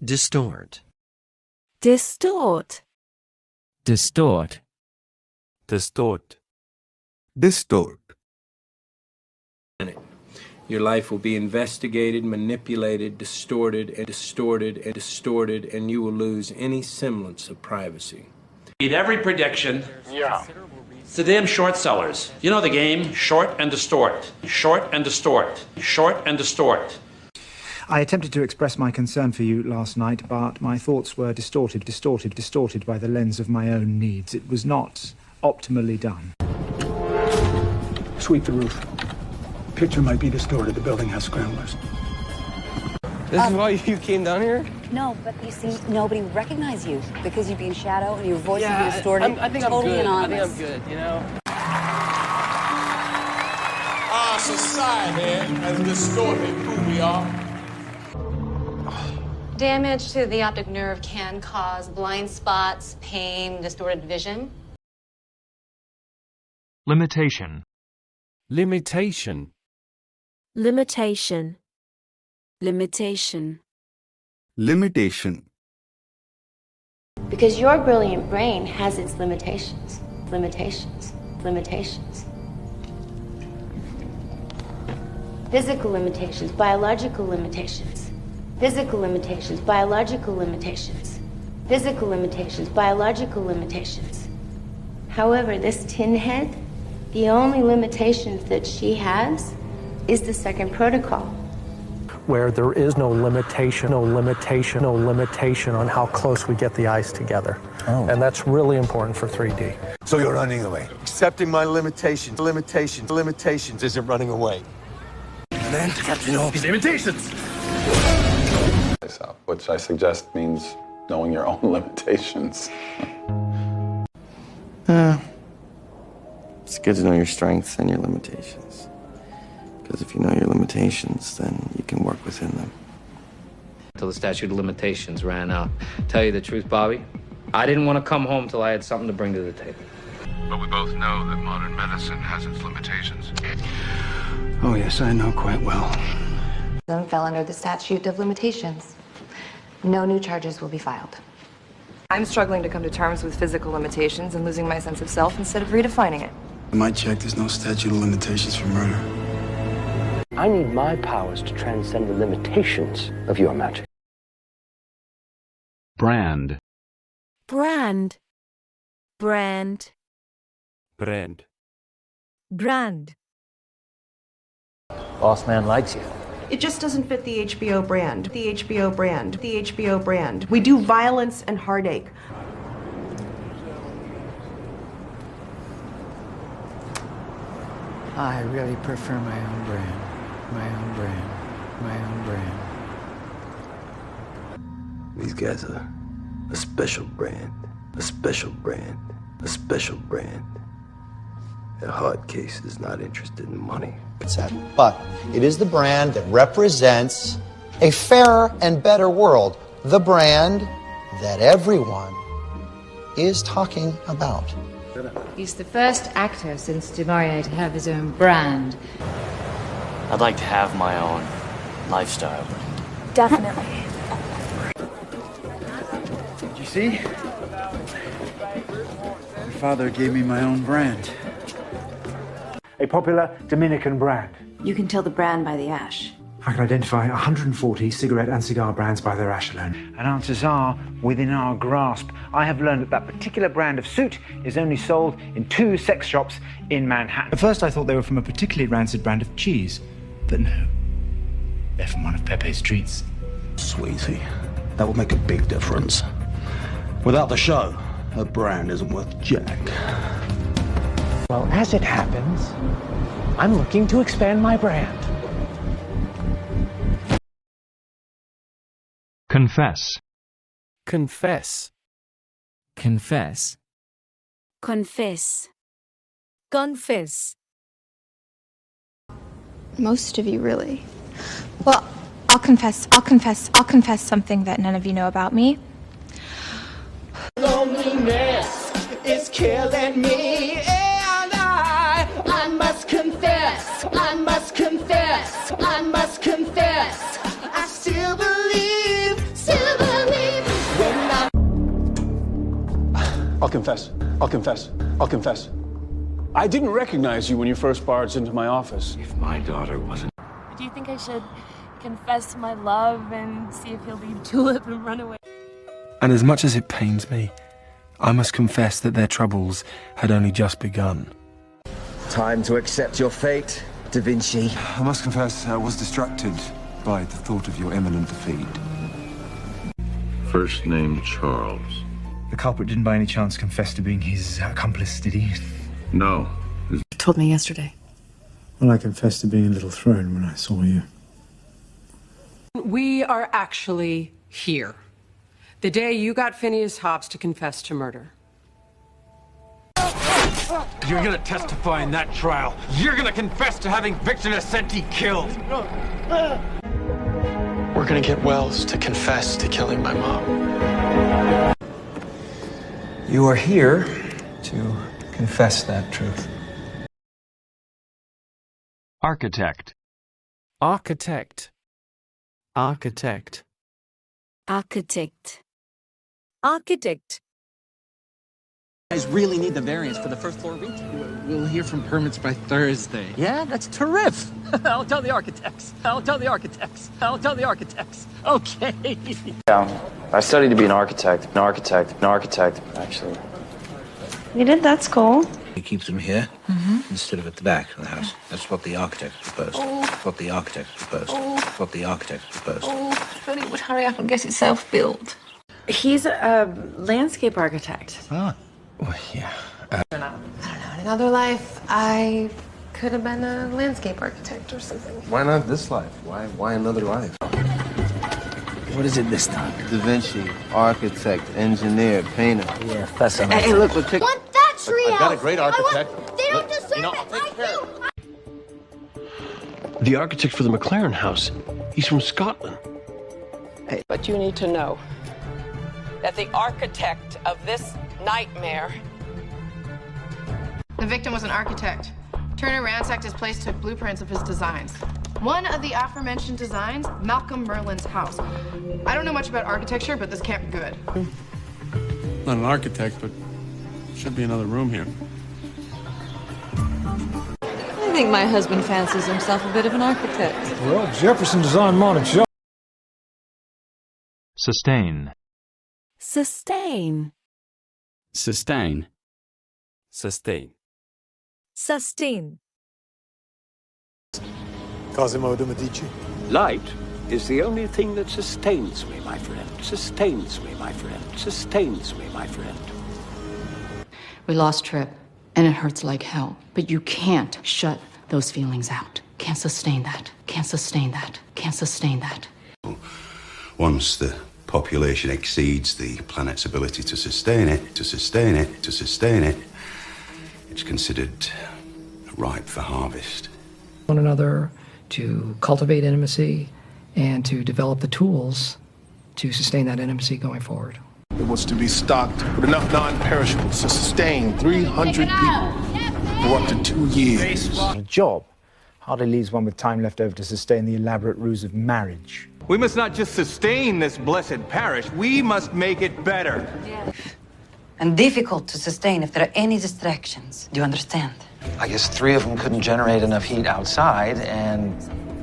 Distort. Distort. Distort. Distort. Distort. Your life will be investigated, manipulated, distorted, and you will lose any semblance of privacy. Beat every prediction. Yeah. It's the damn short sellers. You know the game, short and distort. Short and distort. Short and distort. I attempted to express my concern for you last night, but my thoughts were distorted by the lens of my own needs. It was not optimally done. Sweep the roof. Picture might be distorted. The building has scramblers. This is why you came down here? No, but you see, nobody would recognize you because you'd be in shadow and your voice would be distorted. I think totally I'm good. Anonymous. I think I'm good, you know? Our society has distorted who we are. Damage to the optic nerve can cause blind spots, pain, distorted vision. Limitation. Limitation. Limitation. Limitation. Limitation. Because your brilliant brain has its limitations. Limitations. Limitations. Physical limitations, biological limitations. Physical limitations, biological limitations. Physical limitations, biological limitations. However, this tin head, the only limitations that she has is the second protocol. Where there is no limitation on how close we get the eyes together. Oh. And that's really important for 3D. So you're running away. Accepting my limitations isn't running away. And then you have to know his limitations. Which I suggest means knowing your own limitations. It's good to know your strengths and your limitations. Because if you know your limitations, then you can work within them. Until the statute of limitations ran out. Tell you the truth, Bobby, I didn't want to come home till I had something to bring to the table. But we both know that modern medicine has its limitations. Oh, yes, I know quite well. Them fell under the statute of limitations. No new charges will be filed. I'm struggling to come to terms with physical limitations and losing my sense of self instead of redefining it. I might check there's no statute of limitations for murder. I need my powers to transcend the limitations of your magic. Brand. Brand. Brand. Brand. Brand. Boss man likes you. It just doesn't fit the HBO brand. The HBO brand. The HBO brand. We do violence and heartache. I really prefer my own brand. My own brand. My own brand. These guys are a special brand. A special brand. A special brand. A hard case is not interested in money. But it is the brand that represents a fairer and better world. The brand that everyone is talking about. He's the first actor since Du Maurier to have his own brand. I'd like to have my own lifestyle brand. Definitely. Did you see? My father gave me my own brand. A popular Dominican brand. You can tell the brand by the ash. I can identify 140 cigarette and cigar brands by their ash alone. And answers are within our grasp. I have learned that that particular brand of suit is only sold in 2 sex shops in Manhattan. At first I thought they were from a particularly rancid brand of cheese. But no. They're from one of Pepe's treats. Sweetie, that would make a big difference. Without the show, her brand isn't worth jack. Well, as it happens, I'm looking to expand my brand. Confess. Confess. Confess. Confess. Confess. Most of you, really. Well, I'll confess something that none of you know about me. Loneliness is killing me, and I must confess, I must confess, I must confess, I still believe confess. I'll confess. I'll confess. I didn't recognize you when you first barged into my office. If my daughter wasn't... Do you think I should confess my love and see if he'll leave Tulip and run away? And as much as it pains me, I must confess that their troubles had only just begun. Time to accept your fate, Da Vinci. I must confess I was distracted by the thought of your imminent defeat. First name Charles. The culprit didn't by any chance confess to being his accomplice, did he? No. You told me yesterday. Well, I confessed to being a little thrown when I saw you. We are actually here. The day you got Phineas Hobbs to confess to murder. You're gonna testify in that trial. You're gonna confess to having Victor Nascenti killed. We're gonna get Wells to confess to killing my mom. You are here to confess that truth. Architect. Architect. Architect. Architect. Architect. You guys really need the variance for the first floor retail. We'll hear from permits by Thursday. Yeah, that's terrific. I'll tell the architects. I'll tell the architects. I'll tell the architects. Okay. Yeah, I studied to be an architect, actually. You did? That's cool. He keeps them here instead of at the back of the house. That's what the architects proposed. What the architects proposed. What the architects proposed. But it would hurry up and get itself built. He's a landscape architect. Ah. Well, yeah. I don't know. In another life, I could have been a landscape architect or something. Why not this life? Why another life? What is it this time? Da Vinci, architect, engineer, painter. Yeah, fascinating. Hey, look, take... Want that tree I got a great architect. They don't deserve it. I do. The architect for the McLaren house. He's from Scotland. Hey, but you need to know that the architect of this nightmare... The victim was an architect. Turner ransacked his place, took blueprints of his designs. One of the aforementioned designs, Malcolm Merlin's house. I don't know much about architecture, but this can't be good. Not an architect, but should be another room here. I think my husband fancies himself a bit of an architect. Well, Jefferson designed Monticello. Sustain. Sustain. Sustain. Sustain. Sustain. Cosimo de Medici. Light is the only thing that sustains me, my friend. Sustains me, my friend. Sustains me, my friend. We lost Trip, and it hurts like hell. But you can't shut those feelings out. Can't sustain that. Can't sustain that. Can't sustain that. Once the population exceeds the planet's ability to sustain it, it's considered ripe for harvest. One another, to cultivate intimacy, and to develop the tools to sustain that intimacy going forward. It was to be stocked with enough non-perishables to sustain 300 people for up to 2 years. A job hardly leaves one with time left over to sustain the elaborate ruse of marriage. We must not just sustain this blessed parish, we must make it better. And difficult to sustain if there are any distractions. Do you understand? I guess 3 of them couldn't generate enough heat outside, and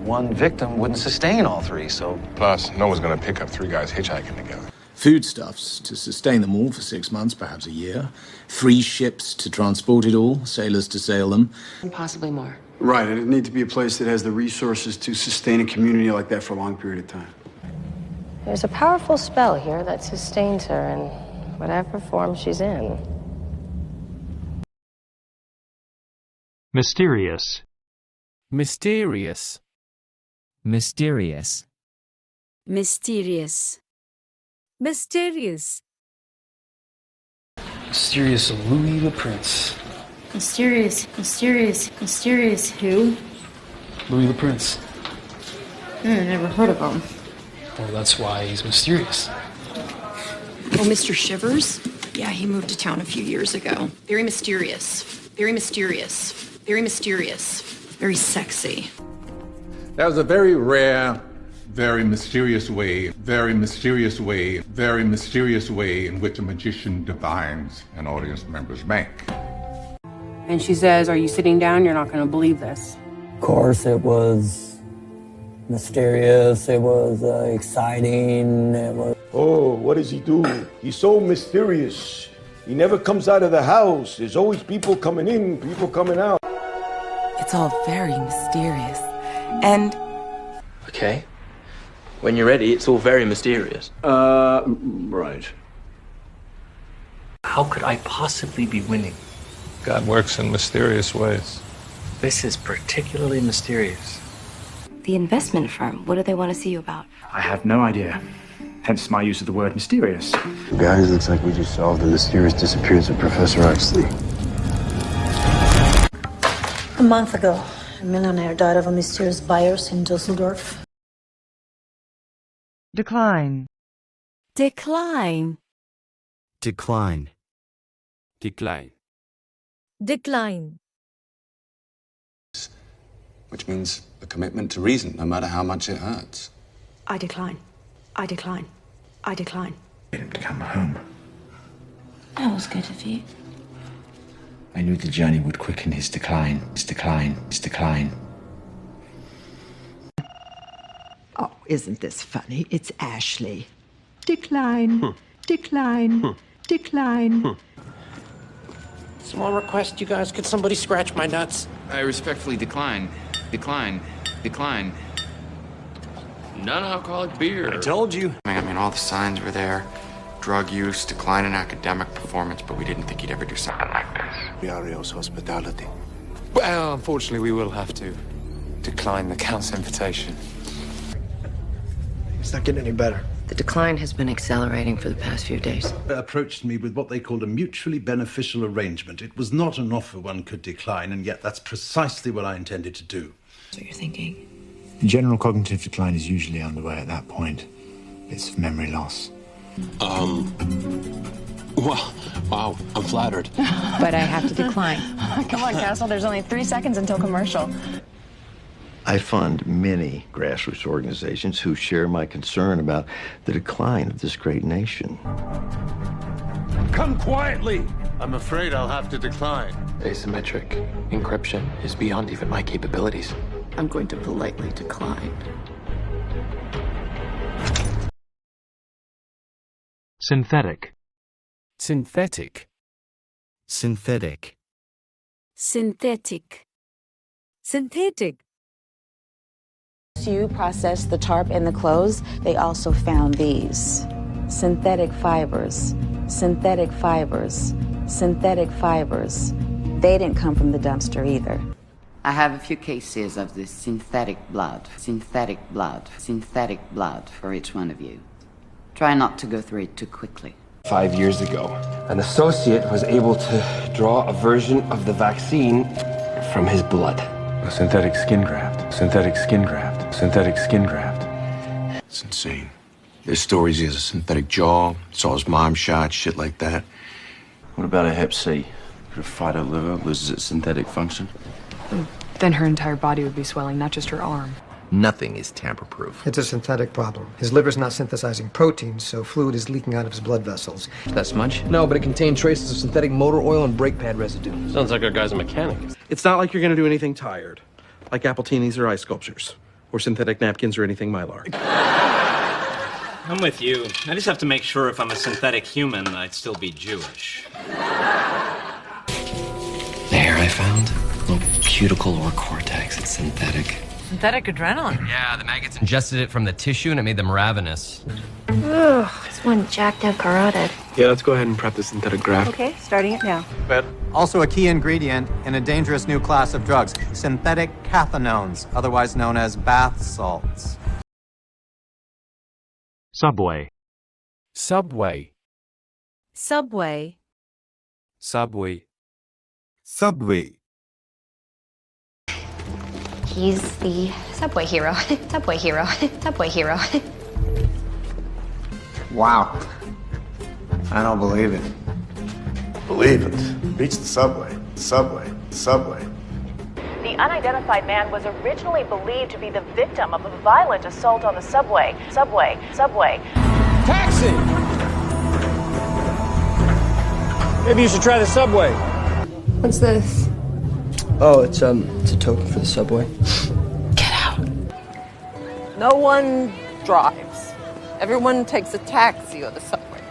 1 victim wouldn't sustain all 3, so... Plus, no one's going to pick up 3 guys hitchhiking together. Foodstuffs to sustain them all for 6 months, perhaps a year. 3 ships to transport it all, sailors to sail them. And possibly more. Right, and it'd need to be a place that has the resources to sustain a community like that for a long period of time. There's a powerful spell here that sustains her in whatever form she's in. Mysterious. Mysterious. Mysterious. Mysterious. Mysterious. Mysterious Louis the Prince. Mysterious, mysterious, mysterious who? Louis the Prince. Never heard of him. Well, that's why he's mysterious. Oh, Mr. Shivers? Yeah, he moved to town a few years ago. Very mysterious. Very mysterious. Very mysterious. Very sexy. That was a very rare very mysterious way in which a magician divines an audience member's make. And she says, "Are you sitting down? You're not going to believe this." Of course, it was mysterious, it was exciting, it was... Oh, what does he do? He's so mysterious. He never comes out of the house. There's always people coming in, people coming out. It's all very mysterious. And... Okay. When you're ready, it's all very mysterious. Right. How could I possibly be winning? God works in mysterious ways. This is particularly mysterious. The investment firm, what do they want to see you about? I have no idea. Hence my use of the word mysterious. Guys, looks like we just solved the mysterious disappearance of Professor Huxley. A month ago, a millionaire died of a mysterious virus in Dusseldorf. Decline. Decline. Decline. Decline. Decline. Which means a commitment to reason, no matter how much it hurts. I decline. I decline. I decline. Get him to come home. That was good of you. I knew the journey would quicken his decline. His decline. His decline. Oh, isn't this funny? It's Ashley. Decline. Decline. Decline. Small request, you guys. Could somebody scratch my nuts? I respectfully decline. Decline. Decline. Non-alcoholic beer. I told you. I mean, all the signs were there. Drug use, decline in academic performance, but we didn't think he'd ever do something like this. Riario's hospitality. Well, unfortunately, we will have to decline the Count's invitation. It's not getting any better. The decline has been accelerating for the past few days. They approached me with what they called a mutually beneficial arrangement. It was not an offer one could decline, and yet that's precisely what I intended to do. That's what you're thinking? General cognitive decline is usually underway at that point. It's memory loss. Well, wow, I'm flattered. But I have to decline. Come on, Castle, there's only 3 seconds until commercial. I fund many grassroots organizations who share my concern about the decline of this great nation. Come quietly! I'm afraid I'll have to decline. Asymmetric encryption is beyond even my capabilities. I'm going to politely decline. Synthetic. Synthetic. Synthetic. Synthetic. Synthetic. You processed the tarp and the clothes. They also found these. Synthetic fibers. Synthetic fibers. Synthetic fibers. They didn't come from the dumpster either. I have a few cases of this synthetic blood for each one of you. Try not to go through it too quickly. 5 years ago, an associate was able to draw a version of the vaccine from his blood. A synthetic skin graft. Synthetic skin graft. Synthetic skin graft. It's insane. There's stories he has a synthetic jaw, saw his mom shot, shit like that. What about a hep C? If a fighter liver loses its synthetic function? Then her entire body would be swelling, not just her arm. Nothing is tamper-proof. It's a synthetic problem. His liver's not synthesizing proteins, so fluid is leaking out of his blood vessels. That smudge? No, but it contained traces of synthetic motor oil and brake pad residue. Sounds like our guy's a mechanic. It's not like you're going to do anything tired, like Appletinis or ice sculptures, or synthetic napkins or anything Mylar. I'm with you. I just have to make sure if I'm a synthetic human, I'd still be Jewish. There, I found no cuticle or cortex. It's synthetic. Synthetic adrenaline. Yeah, the maggots ingested it from the tissue and it made them ravenous. Ugh, this one jacked up carotid. Yeah, let's go ahead and prep the synthetic graft. Okay, starting it now. Also a key ingredient in a dangerous new class of drugs, synthetic cathinones, otherwise known as bath salts. Subway. Subway. Subway. Subway. Subway. He's the subway hero. Subway hero. Subway hero. Wow. I don't believe it. Believe it. Reach the subway. Subway. Subway. The unidentified man was originally believed to be the victim of a violent assault on the subway. Taxi! Maybe you should try the subway. What's this? Oh, it's a token for the subway. Get out. No one drives. Everyone takes a taxi or the subway.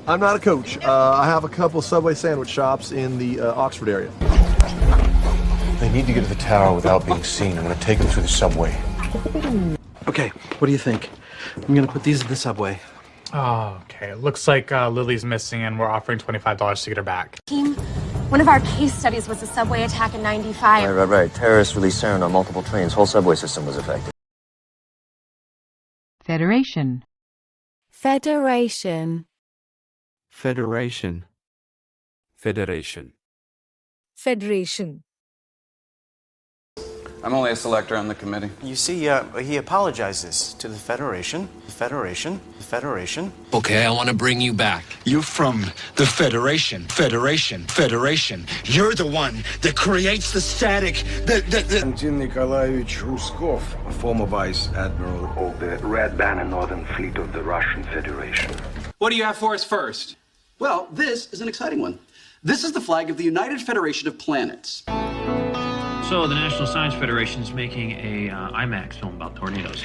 I'm not a coach. I have a couple Subway sandwich shops in the Oxford area. They need to get to the tower without being seen. I'm going to take them through the subway. Okay, what do you think? I'm going to put these in the subway. Oh, okay. It looks like Lily's missing and we're offering $25 to get her back. Team, one of our case studies was a subway attack in '95. Right. Terrorists released sarin on multiple trains. Whole subway system was affected. Federation. Federation. Federation. Federation. Federation. I'm only a selector on the committee. You see, he apologizes to the Federation. Okay, I want to bring you back. You're from the Federation. You're the one that creates the static. Valentin Nikolaevich Ruskov, a former vice admiral of the Red Banner Northern Fleet of the Russian Federation. What do you have for us first? Well, this is an exciting one. This is the flag of the United Federation of Planets. So the National Science Federation is making a IMAX film about tornadoes.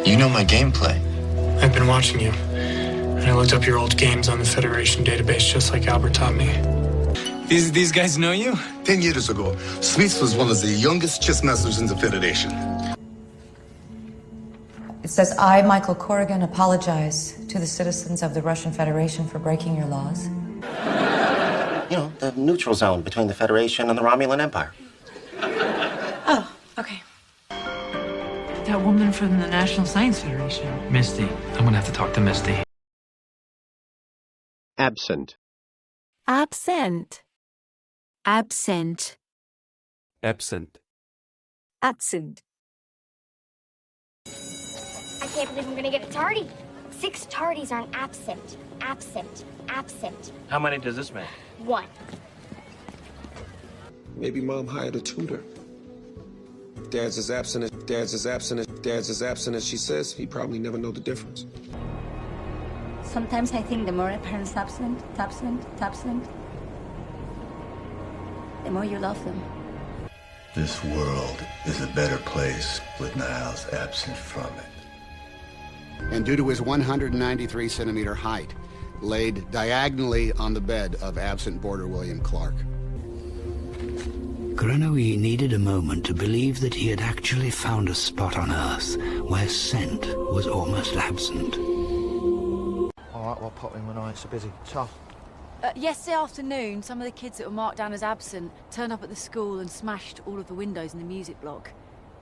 You know my gameplay. I've been watching you, and I looked up your old games on the Federation database just like Albert taught me. These guys know you? 10 years ago, Smith was one of the youngest chess masters in the Federation. It says, I, Michael Corrigan, apologize to the citizens of the Russian Federation for breaking your laws. You know, the neutral zone between the Federation and the Romulan Empire. Oh, okay. That woman from the National Science Federation. Misty. I'm going to have to talk to Misty. Absent. Absent. Absent. Absent. Absent. I can't believe I'm gonna get a tardy. 6 tardies are an absent. How many does this make? 1. Maybe Mom hired a tutor. Dad's as absent as she says. He probably never know the difference. Sometimes I think the more a parent's absent, the more you love them. This world is a better place with Niles absent from it. And due to his 193-centimeter height, laid diagonally on the bed of absent boarder William Clark. Grenouille needed a moment to believe that he had actually found a spot on Earth where scent was almost absent. All right, well, pop in when I ain't so busy. Tough. Yesterday afternoon, some of the kids that were marked down as absent turned up at the school and smashed all of the windows in the music block.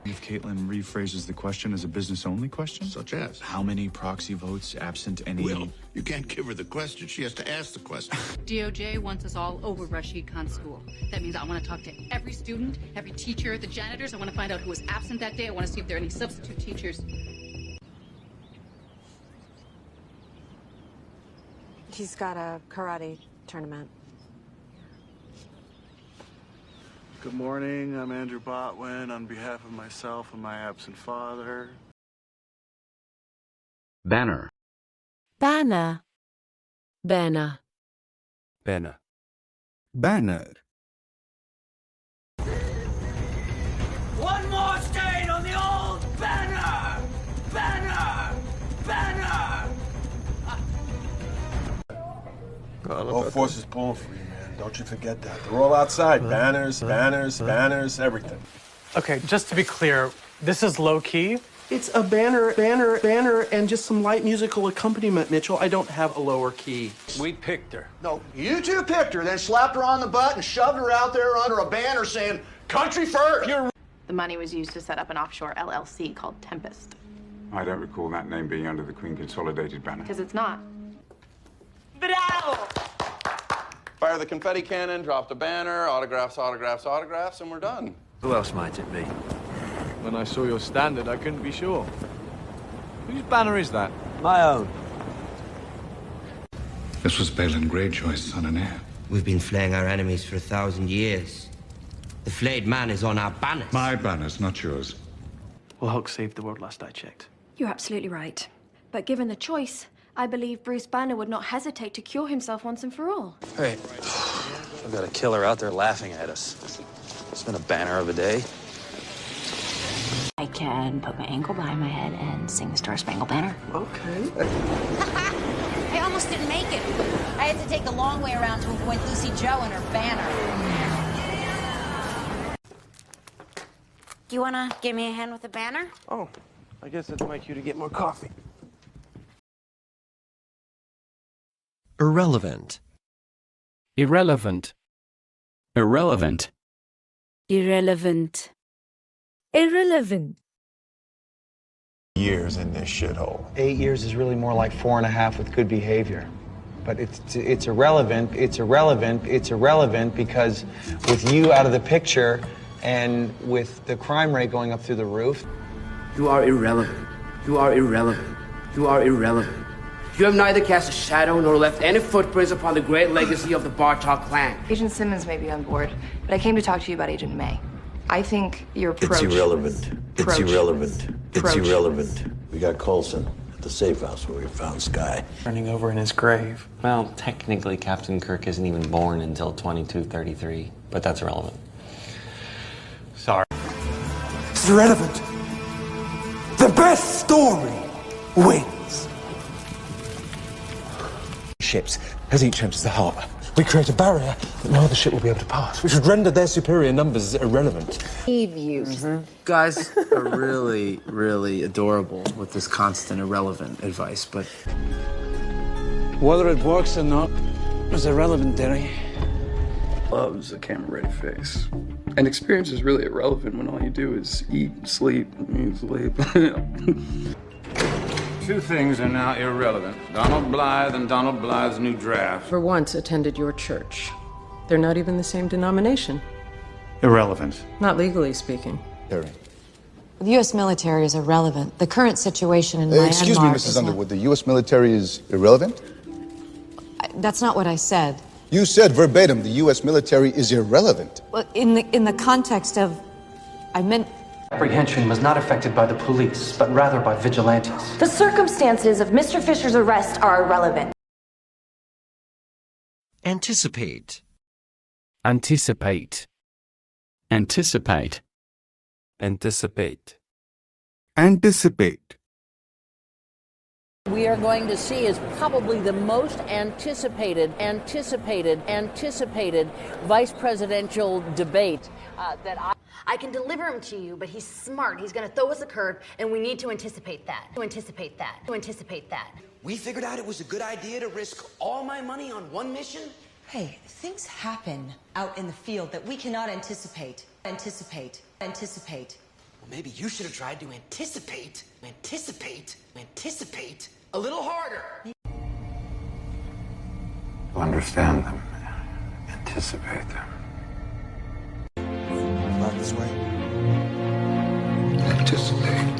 If Caitlin rephrases the question as a business-only question? Such as? How many proxy votes absent any... Will, you can't give her the question. She has to ask the question. DOJ wants us all over Rashid Khan's school. That means I want to talk to every student, every teacher, the janitors. I want to find out who was absent that day. I want to see if there are any substitute teachers. He's got a karate tournament. Good morning, I'm Andrew Botwin on behalf of myself and my absent father. Banner. Banner. Banner. Banner. Banner. One more stain on the old banner! Banner! Banner! All forces pulling for you, man. Don't you forget that. They're all outside. Banners, everything. Okay, just to be clear, this is low-key? It's a banner, and just some light musical accompaniment, Mitchell. I don't have a lower key. We picked her. No, you two picked her, then slapped her on the butt and shoved her out there under a banner saying, "Country first." The money was used to set up an offshore LLC called Tempest. I don't recall that name being under the Queen Consolidated banner. Because it's not. Bravo! Fire the confetti cannon, drop the banner, autographs, and we're done. Who else might it be? When I saw your standard, I couldn't be sure. Whose banner is that? My own. This was Balin Greyjoy's son and heir. We've been flaying our enemies for 1,000 years. The flayed man is on our banners. My banners, not yours. Well, Hulk saved the world last I checked. You're absolutely right. But given the choice, I believe Bruce Banner would not hesitate to cure himself once and for all. Hey, we've got a killer out there laughing at us. It's been a banner of a day. I can put my ankle behind my head and sing the Star Spangled Banner. Okay. I almost didn't make it. I had to take the long way around to avoid Lucy Joe and her banner. Do you want to give me a hand with the banner? Oh, I guess that's my cue to get more coffee. Irrelevant. Irrelevant. Irrelevant. Irrelevant. Irrelevant. Years in this shithole. 8 years is really more like 4.5 with good behavior. But it's irrelevant, it's irrelevant, it's irrelevant because with you out of the picture and with the crime rate going up through the roof. You are irrelevant. You are irrelevant. You are irrelevant. You have neither cast a shadow nor left any footprints upon the great legacy of the Bartok clan. Agent Simmons may be on board, but I came to talk to you about Agent May. I think your approach... It's irrelevant. It's irrelevant. It's irrelevant. We got Coulson at the safe house where we found Sky. Turning over in his grave. Well, technically, Captain Kirk isn't even born until 2233, but that's irrelevant. Sorry. It's irrelevant. The best story wins. Ships as each enters the harbour. We create a barrier that no other ship will be able to pass, which would render their superior numbers irrelevant. Guys are really, really adorable with this constant irrelevant advice, but... Whether it works or not is irrelevant, Derry. Loves a camera-ready face. And experience is really irrelevant when all you do is eat, sleep, eat, sleep. Two things are now irrelevant. Donald Blythe and Donald Blythe's new draft. For once attended your church. They're not even the same denomination. Irrelevant. Not legally speaking. Terry. The U.S. military is irrelevant. The current situation in Myanmar... Excuse me, Mrs. Underwood. The U.S. military is irrelevant? That's not what I said. You said verbatim the U.S. military is irrelevant. Well, in the context of... I meant... Apprehension was not affected by the police, but rather by vigilantes. The circumstances of Mr. Fisher's arrest are irrelevant. Anticipate. Anticipate. Anticipate. Anticipate. Anticipate. We are going to see is probably the most anticipated vice presidential debate that I can deliver him to you, but he's smart. He's going to throw us a curve, and we need to anticipate that. To anticipate that. To anticipate that. We figured out it was a good idea to risk all my money on one mission? Hey, things happen out in the field that we cannot anticipate. Anticipate. Anticipate. Well, maybe you should have tried to anticipate a little harder. Understand them. Anticipate them. Not this way. Anticipate.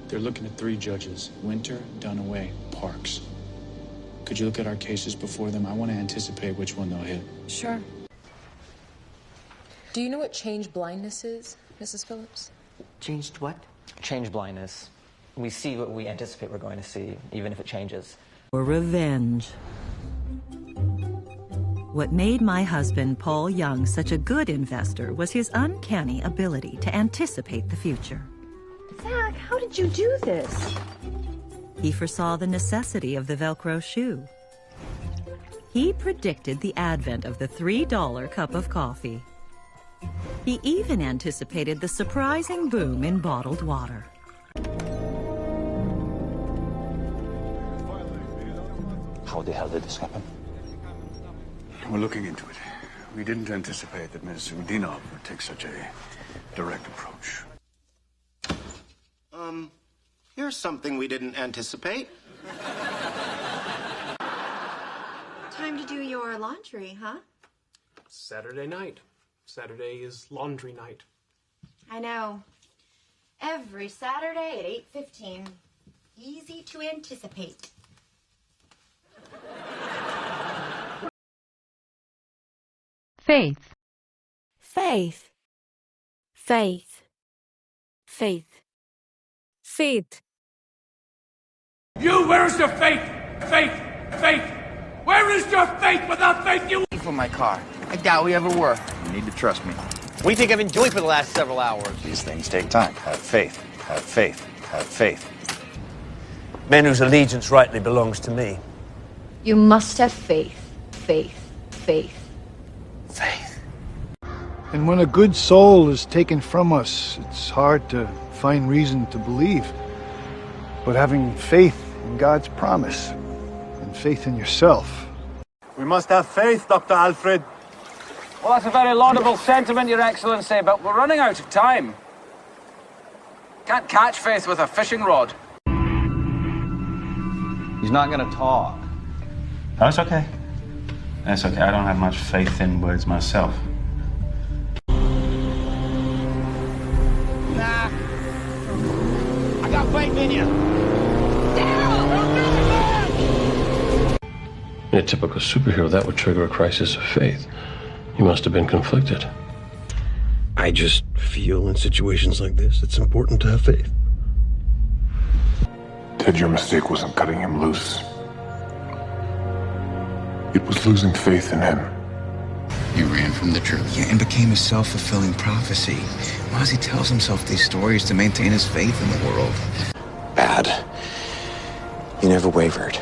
They're looking at 3 judges: Winter, Dunaway, Parks. Could you look at our cases before them? I want to anticipate which one they'll hit. Sure. Do you know what change blindness is, Mrs. Phillips? Changed what? Change blindness. We see what we anticipate we're going to see, even if it changes. For revenge. What made my husband, Paul Young, such a good investor was his uncanny ability to anticipate the future. Zach, how did you do this? He foresaw the necessity of the Velcro shoe. He predicted the advent of the $3 cup of coffee. He even anticipated the surprising boom in bottled water. How the hell did this happen? We're looking into it. We didn't anticipate that Ms. Udinov would take such a direct approach. Here's something we didn't anticipate. Time to do your laundry, huh? Saturday night. Saturday is laundry night. I know. Every Saturday at 8:15. Easy to anticipate. Faith. Faith. Faith. Faith. Faith. You, where is your faith? Faith, faith. Where is your faith? Without faith, you... For my car. I doubt we ever were. You need to trust me. What do you think I've been doing for the last several hours? These things take time. Have faith. Have faith. Have faith. Men whose allegiance rightly belongs to me. You must have faith. Faith. Faith. Faith. And when a good soul is taken from us, it's hard to find reason to believe. But having faith in God's promise and faith in yourself. We must have faith, Dr. Alfred. Well, that's a very laudable sentiment, Your Excellency, but we're running out of time. Can't catch faith with a fishing rod. He's not going to talk. Oh, it's okay. That's okay. I don't have much faith in words myself. Nah. I got faith in you. In a typical superhero, that would trigger a crisis of faith. You must have been conflicted. I just feel in situations like this, it's important to have faith. Ted, your mistake wasn't cutting him loose. It was losing faith in him. He ran from the truth. Yeah, and became a self-fulfilling prophecy. Mozzie tells himself these stories to maintain his faith in the world. Bad. You never wavered.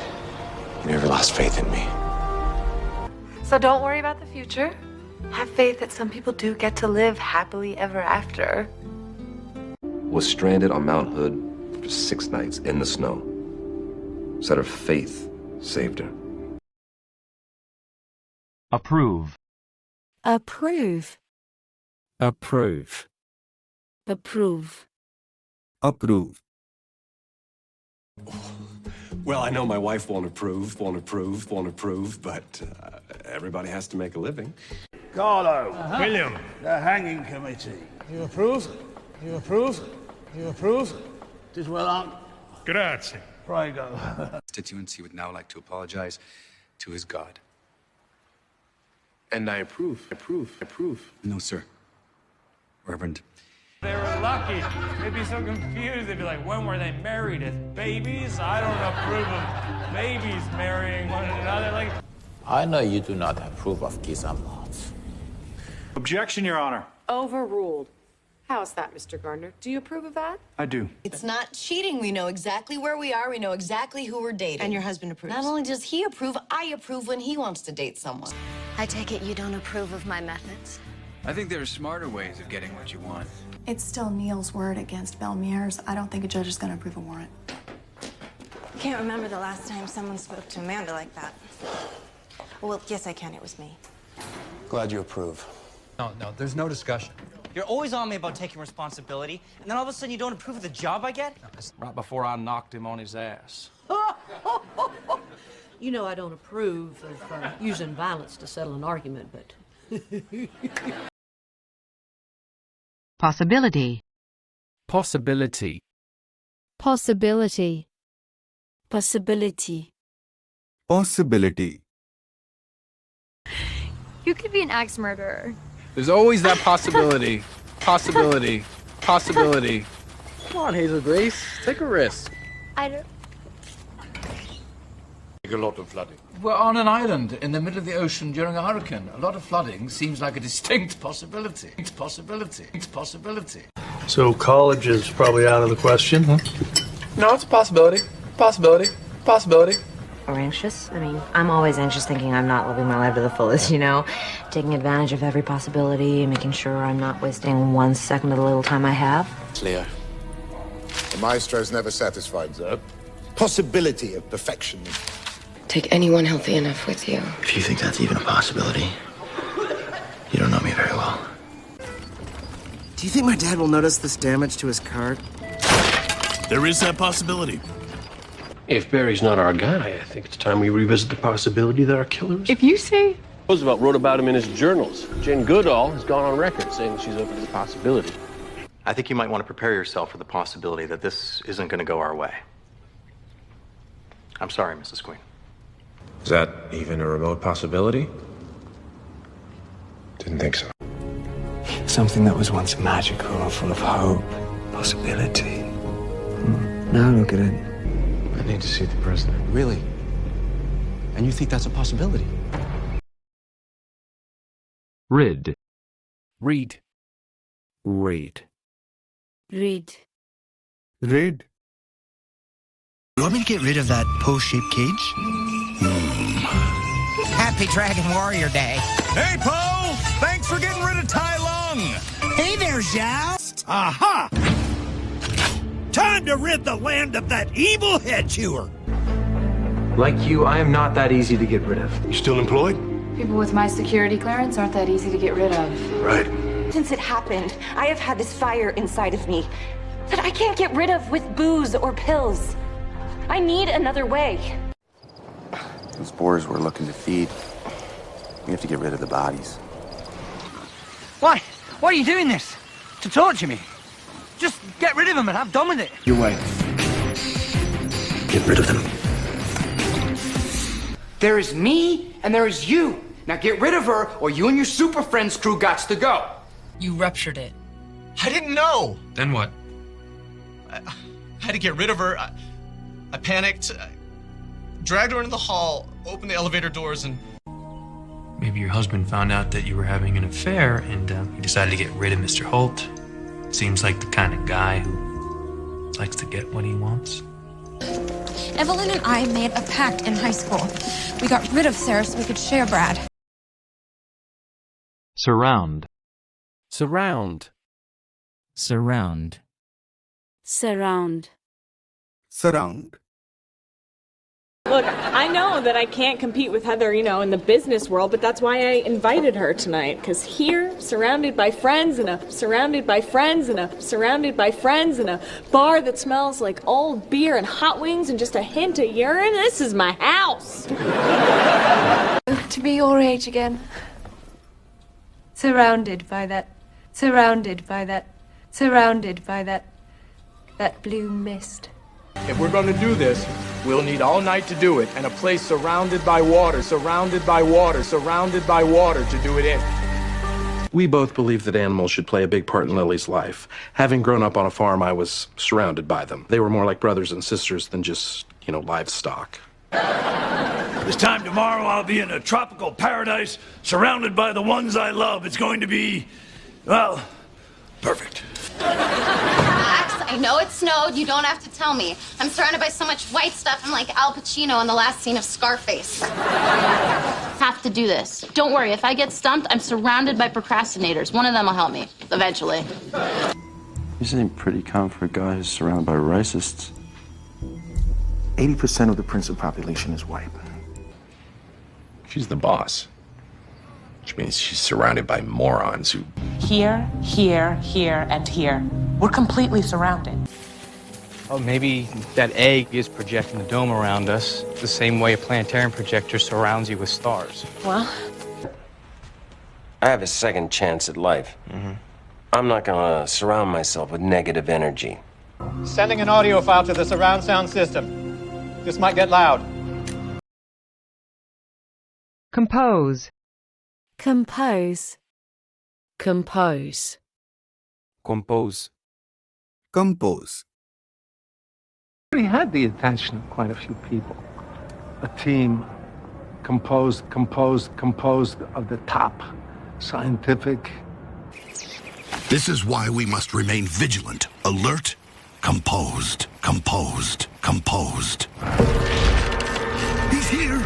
You never lost faith in me. So don't worry about the future. Have faith that some people do get to live happily ever after. Was stranded on Mount Hood for 6 nights in the snow. Said her faith saved her. Approve. Approve. Approve. Approve. Approve. Well, I know my wife won't approve, but everybody has to make a living. Carlo, William, the hanging committee. You approve? You approve? You approve? Tis well on. Grazie. Prego. Constituency would now like to apologize to his God. And I approve. Approve. No, sir. Reverend. They were lucky. They'd be so confused. They'd be like, when were they married? As babies? I don't approve of babies marrying one another. Like, I know you do not approve of kiss and lots. Objection, Your Honor. Overruled. How's that, Mr. Gardner? Do you approve of that? I do. It's not cheating. We know exactly where we are. We know exactly who we're dating. And your husband approves? Not only does he approve, I approve when he wants to date someone. I take it you don't approve of my methods? I think there are smarter ways of getting what you want. It's still Neil's word against Belmier's. I don't think a judge is going to approve a warrant. I can't remember the last time someone spoke to Amanda like that. Well, yes, I can. It was me. Glad you approve. No, there's no discussion. You're always on me about taking responsibility, and then all of a sudden you don't approve of the job I get? Right before I knocked him on his ass. You know I don't approve of using violence to settle an argument, but... Possibility. Possibility. Possibility. Possibility. Possibility. You could be an axe murderer. There's always that possibility. Possibility. Possibility. Come on, Hazel Grace. Take a risk. I don't... A lot of flooding. We're on an island in the middle of the ocean during a hurricane. A lot of flooding seems like a distinct possibility. Possibility. So college is probably out of the question, huh? No, it's a possibility. Possibility. Or anxious? I mean, I'm always anxious thinking I'm not living my life to the fullest, you know? Taking advantage of every possibility, making sure I'm not wasting 1 second of the little time I have. Clear. The maestro's never satisfied, sir. Possibility of perfection. Take anyone healthy enough with you. If you think that's even a possibility, you don't know me very well. Do you think my dad will notice this damage to his card? There is that possibility. If Barry's not our guy, I think it's time we revisit the possibility that our killers... If you say... Roosevelt wrote about him in his journals. Jane Goodall has gone on record saying she's open to the possibility. I think you might want to prepare yourself for the possibility that this isn't going to go our way. I'm sorry, Mrs. Queen. Is that even a remote possibility? Didn't think so. Something that was once magical, full of hope, possibility. Now look at it. I need to see the president. Really? And you think that's a possibility? Rid. Read. Read. Read. Read. You want me to get rid of that pole-shaped cage? Happy Dragon Warrior Day. Hey, Poe! Thanks for getting rid of Tai Lung! Hey there, Zhao! Aha! Time to rid the land of that evil head chewer! Like you, I am not that easy to get rid of. You still employed? People with my security clearance aren't that easy to get rid of. Right. Since it happened, I have had this fire inside of me that I can't get rid of with booze or pills. I need another way. Those boars we're looking to feed, we have to get rid of the bodies. Why? Why are you doing this? To torture me? Just get rid of them and have done with it. Your way. Get rid of them. There is me and there is you. Now get rid of her or you and your Super Friends crew gots to go. You ruptured it. I didn't know. Then what? I had to get rid of her. I panicked. I dragged her into the hall, opened the elevator doors, and... Maybe your husband found out that you were having an affair and he decided to get rid of Mr. Holt. Seems like the kind of guy who likes to get what he wants. Evelyn and I made a pact in high school. We got rid of Sarah so we could share Brad. Surround. Surround. Surround. Surround. Surround. Look, I know that I can't compete with Heather, in the business world, but that's why I invited her tonight. Because here, surrounded by friends, and surrounded by friends, and surrounded by friends, and a bar that smells like old beer and hot wings and just a hint of urine, this is my house. To be your age again. Surrounded by that blue mist. If we're going to do this, we'll need all night to do it, and a place surrounded by water, surrounded by water, surrounded by water to do it in. We both believe that animals should play a big part in Lily's life. Having grown up on a farm, I was surrounded by them. They were more like brothers and sisters than just, livestock. This time tomorrow, I'll be in a tropical paradise, surrounded by the ones I love. It's going to be, well, perfect. I know it snowed. You don't have to tell me. I'm surrounded by so much white stuff. I'm like Al Pacino in the last scene of Scarface. Have to do this. Don't worry. If I get stumped, I'm surrounded by procrastinators. One of them will help me, eventually. This ain't pretty common for a guy who's surrounded by racists. 80% of the Princeton population is white. She's the boss. Which means she's surrounded by morons who... Here, here, here, and here. We're completely surrounded. Oh, maybe that egg is projecting the dome around us, the same way a planetarium projector surrounds you with stars. Well? I have a second chance at life. I'm not gonna surround myself with negative energy. Sending an audio file to the surround sound system. This might get loud. Compose. Compose. Compose. Compose. Compose. We had the attention of quite a few people. A team composed of the top scientific. This is why we must remain vigilant, alert, composed. He's here.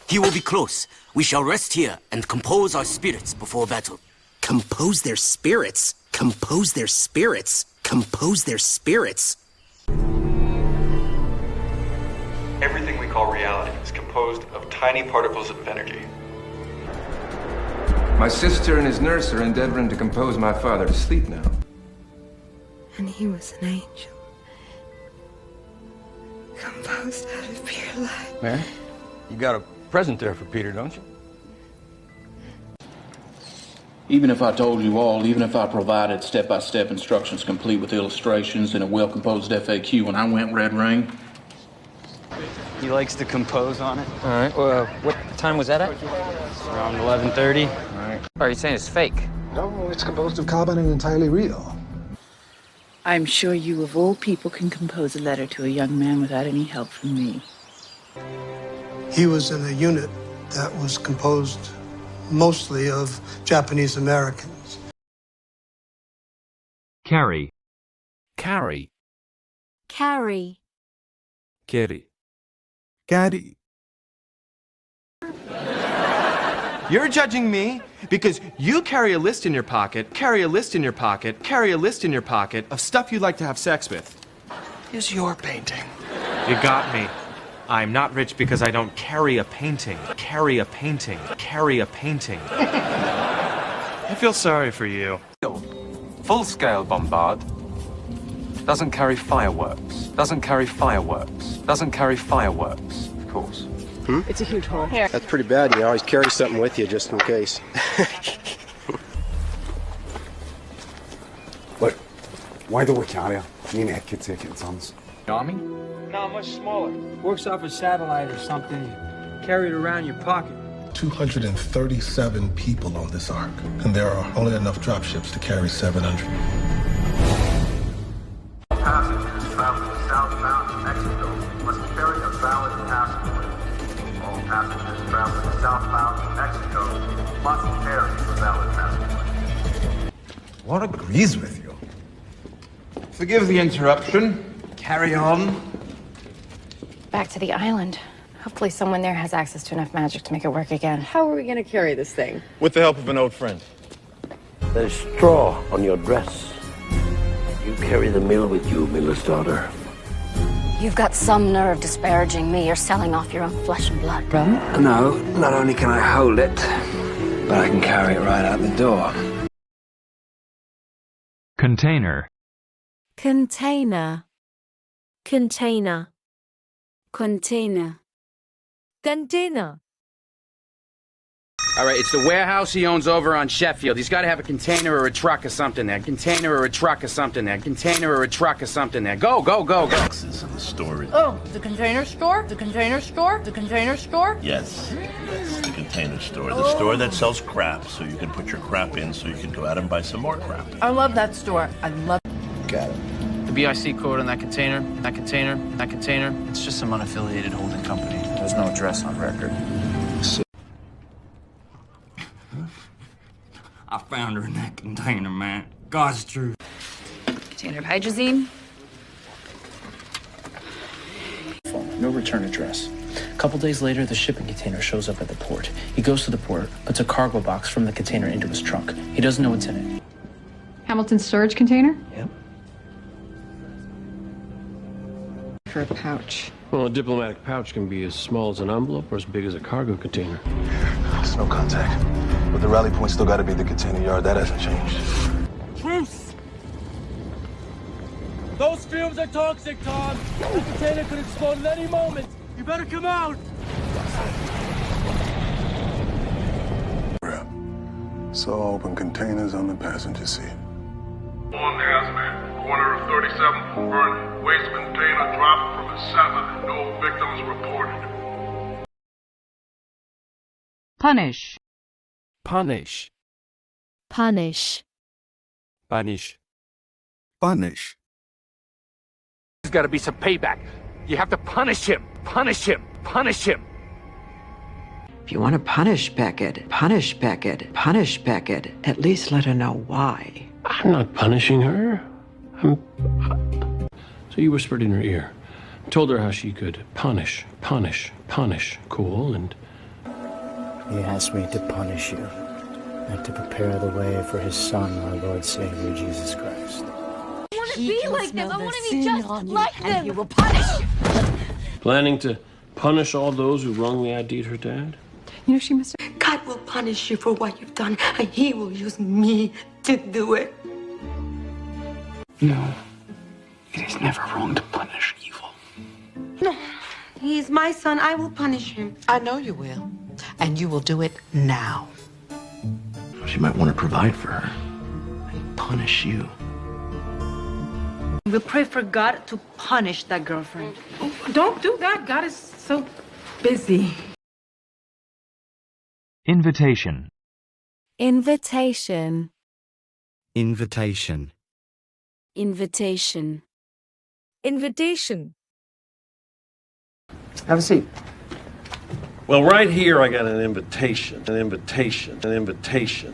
He will be close. We shall rest here and compose our spirits before battle. Compose their spirits? Compose their spirits? Compose their spirits? Everything we call reality is composed of tiny particles of energy. My sister and his nurse are endeavoring to compose my father to sleep now. And he was an angel. Composed out of pure light. Man, you got a present there for Peter, don't you? Even if I told you all, even if I provided step-by-step instructions complete with illustrations and a well-composed FAQ when I went Red Ring, He likes to compose on it. All right. Well, what time was that at? Around 11:30. All right. Are you saying it's fake? No, it's composed of carbon and entirely real. I'm sure you, of all people, can compose a letter to a young man without any help from me. He was in a unit that was composed mostly of Japanese Americans. Carry. Carry. Carry. Carry. Caddy. You're judging me because you carry a list in your pocket, carry a list in your pocket, carry a list in your pocket of stuff you'd like to have sex with. Is your painting. You got me. I'm not rich because I don't carry a painting. Carry a painting. Carry a painting. I feel sorry for you. Full-scale bombard doesn't carry fireworks. Doesn't carry fireworks. Doesn't carry fireworks, of course. It's a huge hole. Here. That's pretty bad. You always carry something with you just in case. Look, why do we carry Ni nekket ikke sans? Army? No, much smaller. Works off a satellite or something. Carry it around your pocket. 237 people on this ark, and there are only enough dropships to carry 700. Passengers traveling southbound to Mexico must carry a valid passport. All passengers traveling southbound to Mexico must carry a valid passport. What agrees with you? Forgive the interruption. Carry on. Back to the island. Hopefully someone there has access to enough magic to make it work again. How are we going to carry this thing? With the help of an old friend. There's straw on your dress. You carry the mill with you, miller's daughter. You've got some nerve disparaging me. You're selling off your own flesh and blood. No, not only can I hold it, but I can carry it right out the door. Container. Container. Container. Container. Container. All right, it's the warehouse he owns over on Sheffield. He's got to have a container or a truck or something there. Container or a truck or something there. Container or a truck or something there. Go, go, go, go. Boxes in the storage. Oh, the container store? The container store? The container store? Yes, the container store. The store that sells crap, so you can put your crap in so you can go out and buy some more crap. I love that store. I love Got it. The BIC code on that container, it's just some unaffiliated holding company. There's no address on record. I found her in that container, man. God's truth. Container of hydrazine. No return address. A couple days later, the shipping container shows up at the port. He goes to the port, puts a cargo box from the container into his trunk. He doesn't know what's in it. Hamilton's storage container? Yep. For a pouch. Well, a diplomatic pouch can be as small as an envelope or as big as a cargo container. There's no contact. But the rally point still got to be the container yard. That hasn't changed. Truce! Those fumes are toxic, Tom. The container could explode at any moment. You better come out. So open containers on the passenger seat. On the hazmat, corner of 37th and Vernon. Waste container dropped from a satellite. No victims reported. Punish. Punish. Punish. Punish. Punish. There's got to be some payback. You have to punish him. Punish him. Punish him. If you want to punish Beckett, at least let her know why. I'm not punishing her. So you whispered in her ear, told her how she could punish. Cool, and... He asked me to punish you, and to prepare the way for his Son, our Lord Savior, Jesus Christ. I want to be like them. I want to be just like them. And you will punish. Planning to punish all those who wrongly ID'd her dad? You know, she must have... God will punish you for what you've done, and he will use me to do it. No, it is never wrong to punish evil. No, he is my son. I will punish him. I know you will. And you will do it now. She might want to provide for her and punish you. We'll pray for God to punish that girlfriend. Don't do that. God is so busy. Invitation. Invitation. Invitation. Invitation. Invitation. Have a seat. Well, right here I got an invitation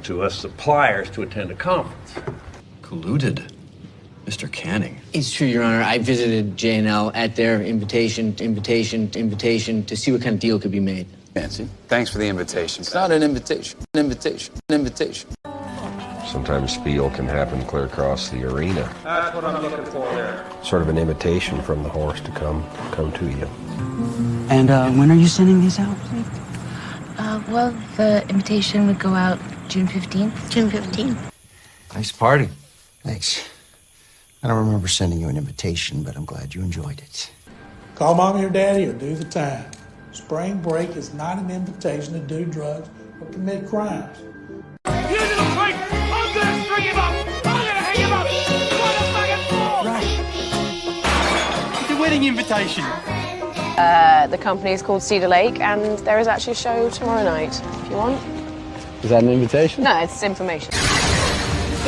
to us suppliers to attend a conference. Colluded. Mr. Canning. It's true, Your Honor. I visited J&L at their invitation to see what kind of deal could be made. Nancy, thanks for the invitation. It's not an invitation. An invitation. Sometimes spiel can happen clear across the arena. That's what I'm looking for there. Sort of an invitation from the horse to come to you. And when are you sending these out? Well, the invitation would go out June 15th. June 15th. Nice party. Thanks. I don't remember sending you an invitation, but I'm glad you enjoyed it. Call mommy or daddy or do the time. Spring break is not an invitation to do drugs or commit crimes. You little prick! I'm gonna string him up! I'm gonna hang him up! Right. The wedding invitation. The company is called Cedar Lake, and there is actually a show tomorrow night, if you want. Is that an invitation? No, it's information.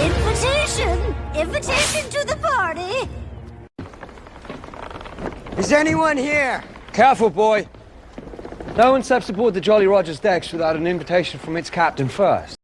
Invitation! Invitation to the party! Is anyone here? Careful, boy. No one steps aboard the Jolly Roger's decks without an invitation from its captain first.